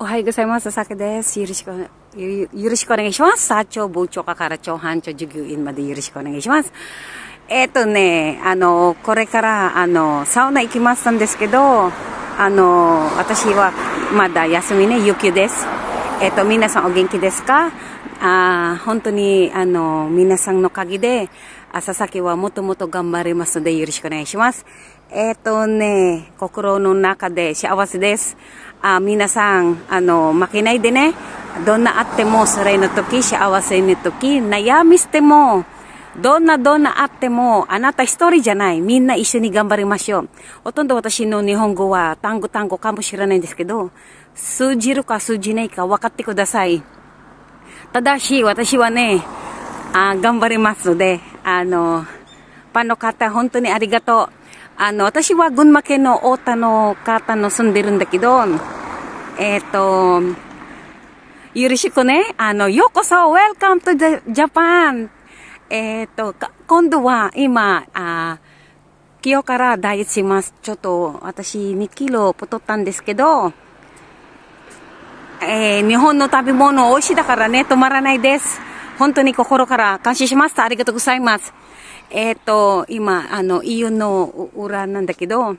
おはようございます。さきです。よろしくお願いします。社長、部長から長班長、従業員までよろしくお願いします。これから、サウナ行きますんですけど、私はまだ休みね、有給です。皆さんお元気ですか？本当に、皆さんのおかげで、佐々木はもともと頑張りますので、よろしくお願いします。心の中で幸せです。皆さん、負けないでね。どんなあっても、それの時、幸せの時、悩みしても、どんなあっても、あなた一人じゃない。みんな一緒に頑張りましょう。ほとんど私の日本語は単語かもしれないんですけど、通じるか通じないか分かってください。ただし、私はね、頑張りますので、パンの方、本当にありがとう。私は群馬県の太田の方の住んでるんだけど、よろしくね。ようこそ、Welcome to Japan。今度は今、今日からダイエットします。ちょっと、私2キロ太ったんですけど、日本の食べ物美味しいだからね、止まらないです。本当に心から感謝します。ありがとうございます。今、家の裏なんだけど、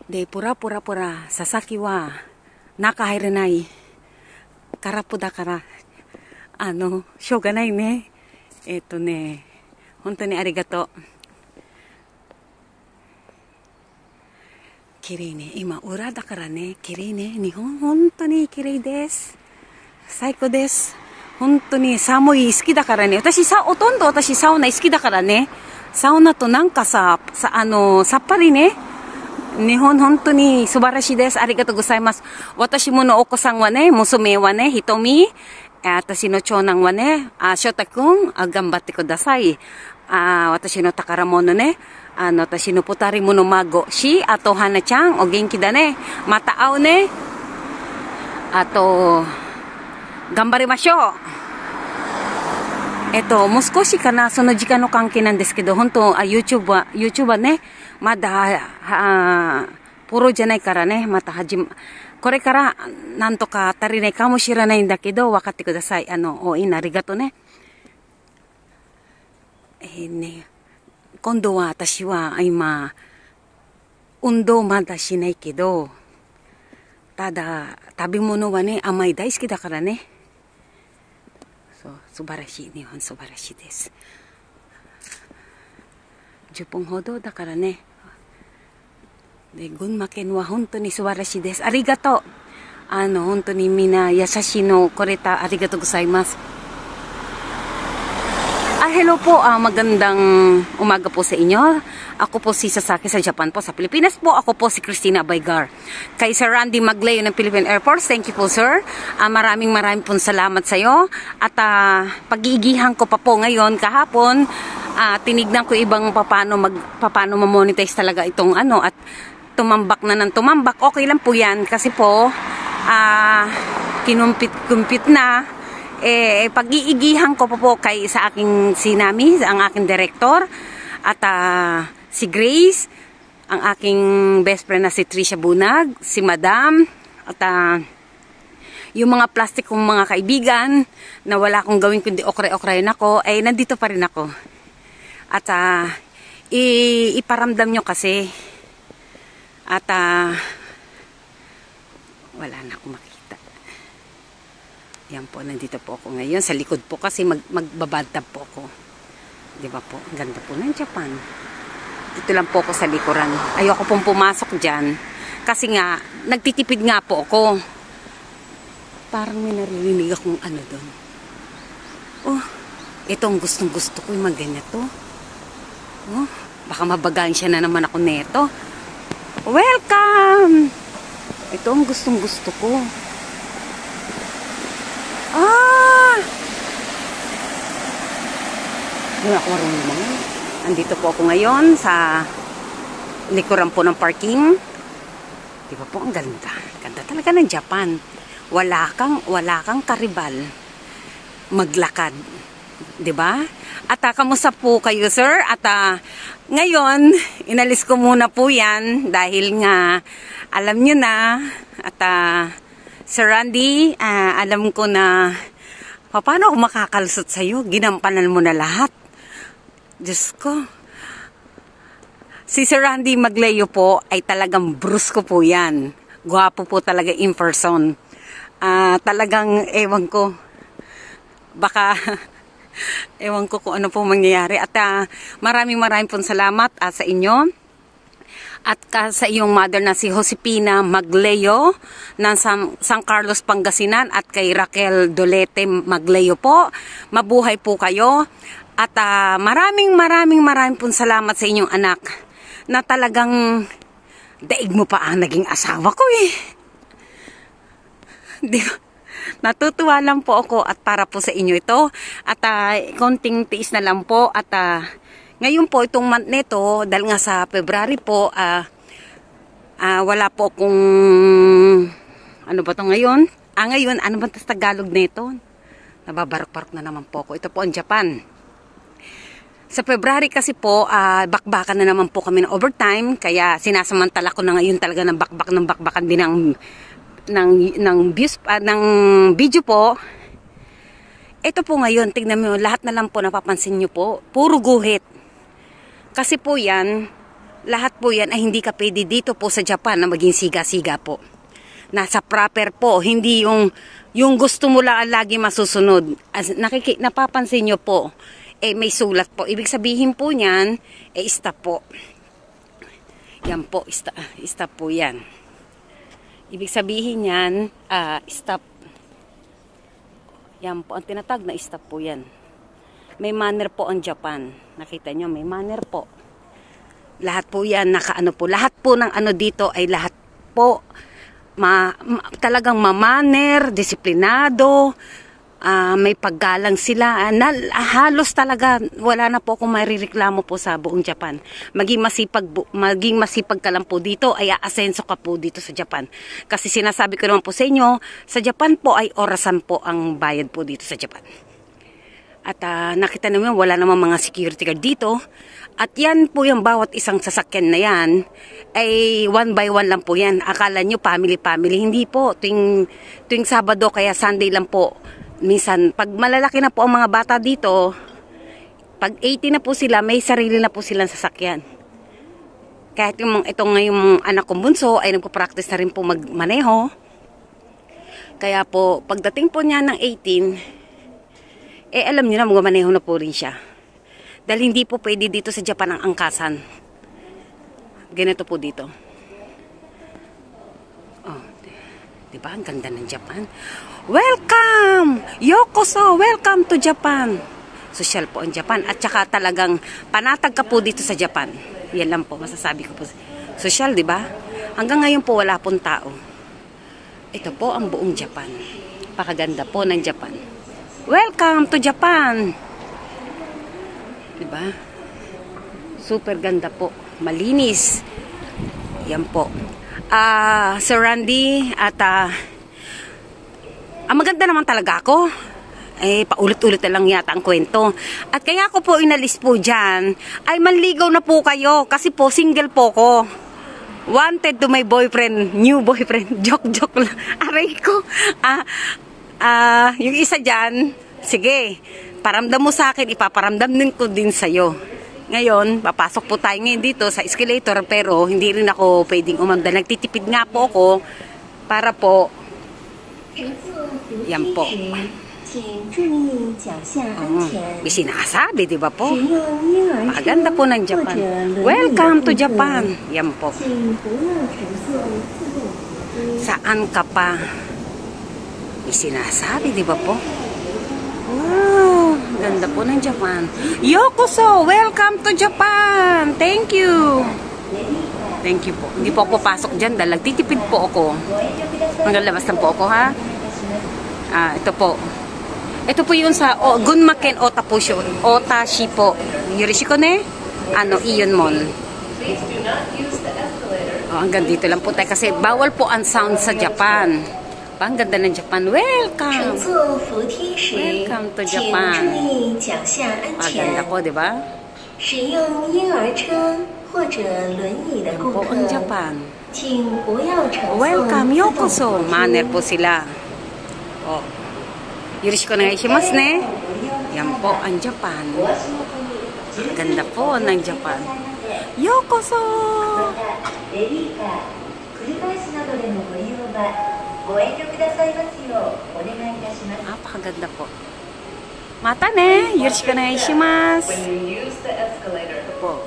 で、プラ、佐々木は、中入れない。空っぽだから、しょうがないね。本当にありがとう。綺麗ね。今、裏だからね、綺麗ね。日本、本当に綺麗です。最高です。本当に寒い好きだからね。ほとんど私サウナ好きだからね。サウナとなんかさっぱりね。日本本当に素晴らしいです。ありがとうございます。私ものお子さんはね、娘はね、ひとみ。私の長男はね、翔太くん、頑張ってください。私の宝物ね。私の二人もの孫、あと花ちゃん、お元気だね。また会うね。あと、頑張りましょう。もう少しかな、その時間の関係なんですけど、本当、YouTube はね、まだ、プロじゃないからね、またこれから、なんとか足りないかもしれないんだけど、分かってください。応援ありがとうね。今度は私は今、運動まだしないけど、ただ、食べ物はね、甘い大好きだからね。素晴らしい。日本素晴らしいです。10分ほどだからね。で、群馬県は本当に素晴らしいです。ありがとう。本当にみんな優しいのくれた。ありがとうございます。Hello po, magandang umaga po sa inyo. Ako po si Sasaki sa Japan po, sa Pilipinas po. Ako po si Christina Baygar. Kay Sir Randy Maglayo ng Philippine Air Force, thank you po sir. Maraming pong salamat sa iyo. At pag-iigihan ko pa po ngayon kahapon, tinignan ko ibang paano ma-monetize talaga itong at tumambak na ng tumambak. Okay lang po yan kasi po kinumpit na. Pag-iigihan ko po kay sa aking sinami, ang aking director, at si Grace, ang aking best friend na si Trisha Bunag, si Madam, at yung mga plastic kong mga kaibigan na wala akong gawin kundi okray-okrayin ako, ay nandito pa rin ako. At iparamdam nyo kasi, at wala na akong makikita. Yan po, nandito po ako ngayon. Sa likod po kasi magbabadtab po ako. Di ba po? Ang ganda po ng Japan. Dito lang po ako sa likuran. Ayoko pong pumasok dyan. Kasi nga, nagtitipid nga po ako. Parang may naririnig akong doon. Oh, ito ang gustong-gusto ko yung magganito. Oh, baka mabagaan siya na naman ako neto. Welcome! Ito ang gustong-gusto ko. Doon ako marunong mga. Andito po ako ngayon sa likuran po ng parking. Di ba po? Ang ganda. Ganda talaga ng Japan. Wala kang karibal. Maglakad. 'Di ba? At kamusta po kayo, sir? At ngayon, inalis ko muna po 'yan dahil nga alam niyo na at Sir Randy, alam ko na paano ako makakalusot sa iyo? Ginampanan mo na lahat. Diyos ko. Si Sir Randy Magleo po ay talagang brusko po 'yan. Gwapo po talaga in person. Talagang ewan ko. Baka ewan ko kung ano po mangyayari. At maraming pong salamat sa inyo. At sa iyong mother na si Josepina Magleo ng San Carlos, Pangasinan, at kay Raquel Dolete Magleo po. Mabuhay po kayo. At maraming pong salamat sa inyong anak na talagang daig mo pa ang naging asawa ko eh. Natutuwa lang po ako at para po sa inyo ito. At konting tiis na lang po. At ngayon po itong month nito, dahil nga sa February po, wala po akong, ano ba ito ngayon? Ngayon, ano ba ito sa Tagalog nito? Nababarok-barok na naman po ako. Ito po ang Japan. Sa February kasi po, bakbakan na naman po kami ng overtime. Kaya sinasamantala ko na ngayon talaga ng bakbakan din ng views, ng video po. Ito po ngayon, tignan mo, lahat na lang po napapansin nyo po, puro guhit. Kasi po yan, lahat po yan ay hindi ka pwede dito po sa Japan na maging siga-siga po. Nasa proper po, hindi yung gusto mo lang lagi masusunod. Napapansin nyo po, may sulat po. Ibig sabihin po niyan, stop po. Yan po, stop po yan. Ibig sabihin niyan, stop. Yan po, ang tinatag na stop po yan. May manner po ang Japan. Nakita nyo, may manner po. Lahat po yan, nakaano po. Lahat po ng ano dito ay lahat po talagang mamaner, disiplinado, may paggalang sila. Halos talaga, wala na po akong marireklamo po sa buong Japan. Maging masipag ka lang po dito, ay aasenso ka po dito sa Japan. Kasi sinasabi ko naman po sa inyo, sa Japan po ay orasan po ang bayad po dito sa Japan. At nakita naman, wala namang mga security guard dito. At yan po yung bawat isang sasakyan na yan, ay one by one lang po yan. Akala nyo family. Hindi po. Tuwing Sabado kaya Sunday lang po. Minsan, pag malalaki na po ang mga bata dito, pag 18 na po sila, may sarili na po silang sasakyan. Kahit itong ngayong anak kong bunso ay nagpo-practice na rin po magmaneho. Kaya po, pagdating po niya ng 18, alam niyo na, magmaneho na po rin siya. Dahil hindi po pwede dito sa Japan ang angkasan. Ganito po dito. Oh, diba? Ang ganda ng Japan. Welcome! Yokoso! Welcome to Japan! Social po ang Japan. At saka talagang panatag ka po dito sa Japan. Yan lang po, masasabi ko po. Social, di ba? Hanggang ngayon po wala pong tao. Ito po ang buong Japan. Pakaganda po ng Japan. Welcome to Japan! Di ba? Super ganda po. Malinis. Yan po. Sir Randy at maganda naman talaga ako. Paulit-ulit na lang yata ang kwento. At kaya ako po inalis po dyan, ay manligaw na po kayo. Kasi po, single po ko. Wanted to my boyfriend, new boyfriend. Joke lang. Aray ko. Yung isa dyan, sige, paramdam mo sa akin, ipaparamdam din ko din sa'yo. Ngayon, papasok po tayo ngayon dito sa escalator, pero hindi rin ako pwedeng umanda. Nagtitipid nga po ako para po yan po. May sinasabi, di ba po? Maganda po ng Japan. Welcome to Japan. Yan po. Saan ka pa? May sinasabi, di ba po? Wow, ganda po ng Japan. Yokoso, welcome to Japan. Thank you. Thank you po. Hindi po ako papasok dyan dahil nagtitipid po ako. Hanggang labas lang po ako, ha? Ito po. Ito po yun sa Gunmaken Otashi po. Yorishiko ne? Iyon Mall. Hanggang dito lang po tayo kasi bawal po ang sound sa Japan. Japan. Ganda ng Japan. Welcome! 乘坐扶梯时， Welcome to 请 Japan. 注意脚下安 Paganda 全。 po, di ba? 使用婴儿车或者轮椅的 Yan 顾 po ang 客， Japan. 请不要乘坐 Welcome, 自动 yokoso. 扶梯。 Manner po sila. Oh. Yoroshiku onegaishimasu ne. Yan po ang Japan. Ganda po ng Japan. Yokoso! ベビーカー、車椅子などでのご利用はご遠慮くださいますようお願いいたします。 Napakaganda po. Mata ne. Yoroshiku onegaishimasu. When you use the escalator. Po.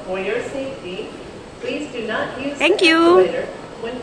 For your safety, please do not use Thank the you. escalator when